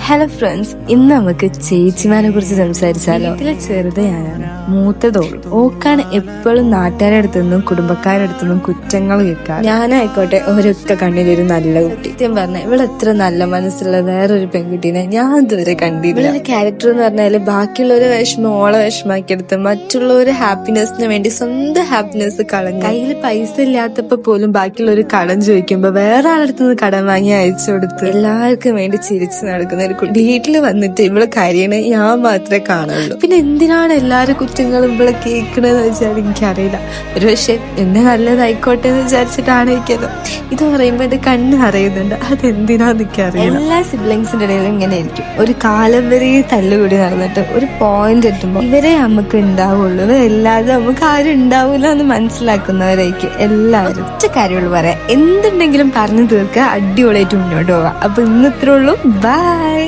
Hello friends, ഇന്ന് നമുക്ക് ചേച്ചിമാരെ കുറിച്ച് സംസാരിച്ചാലോ. ഇതിലെ ചെറുത് ഞാനാണ്, മൂത്തതോളും. ഓക്കാണ് എപ്പോഴും നാട്ടുകാരുടെ അടുത്തുനിന്നും കുടുംബക്കാരുടെ അടുത്തുനിന്നും കുറ്റങ്ങൾ കേൾക്കാം. ഞാനായിക്കോട്ടെ ഒരൊറ്റ കണ്ണിലൊരു നല്ല കുട്ടി. സത്യം പറഞ്ഞ ഇവിടെ എത്ര നല്ല മനസ്സുള്ള വേറൊരു പെൺകുട്ടീനെ ഞാൻ ഇതുവരെ കണ്ടില്ല. ഇവളൊരു ക്യാരക്ടർ എന്ന് പറഞ്ഞാല് ബാക്കിയുള്ളവരെ വിഷമം ഓളെ വിഷമാക്കിയെടുത്ത് മറ്റുള്ളവരെ ഹാപ്പിനെസ്സിന് വേണ്ടി സ്വന്തം ഹാപ്പിനെസ് കളഞ്ഞു. കയ്യിൽ പൈസ ഇല്ലാത്തപ്പോ പോലും ബാക്കിയുള്ളവർ കടം ചോദിക്കുമ്പോ വേറെ ആളടുത്തുനിന്ന് കടം വാങ്ങി അയച്ചു കൊടുത്ത് എല്ലാവർക്കും വേണ്ടി ചിരിച്ചു നടക്കുന്ന ഒരു കുട്ടി. വീട്ടില് വന്നിട്ട് ഇവള് കരയണേ ഞാൻ മാത്രമേ കാണുള്ളൂ. പിന്നെ എന്തിനാണ് എല്ലാരും കുറ്റങ്ങളും ഇവളെ കേൾക്കണെന്ന് വെച്ചാൽ എനിക്കറിയില്ല. ഒരു പക്ഷെ എന്നെ നല്ലതായിക്കോട്ടെ എന്ന് വിചാരിച്ചിട്ടാണ് എനിക്കത്. ഇത് പറയുമ്പോ എന്റെ കണ്ണ് അറിയുന്നുണ്ട്, അതെന്തിനാന്ന് എനിക്കറിയില്ല. എല്ലാ സിബ്ലിങ്സിന്റെ ഇടയിലും ഇങ്ങനെ ആയിരിക്കും. ഒരു കാലം വരെ തല്ലുകൂടി നടന്നിട്ട് ഒരു പോയിന്റ് എത്തുമ്പോ ഇവരെ നമുക്ക് ഉണ്ടാവുള്ളൂ, ഇവരല്ലാതെ നമുക്ക് ആരും ഉണ്ടാവൂല എന്ന് മനസ്സിലാക്കുന്നവരായിരിക്കും എല്ലാവരും. ഒറ്റ കാര്യമുള്ളൂ പറയാം, എന്തുണ്ടെങ്കിലും പറഞ്ഞു തീർക്കുക, അടിപൊളിയായിട്ട് മുന്നോട്ട് പോവാം. അപ്പൊ ഇന്ന് ഇത്രേ ഉള്ളൂ. ബൈ.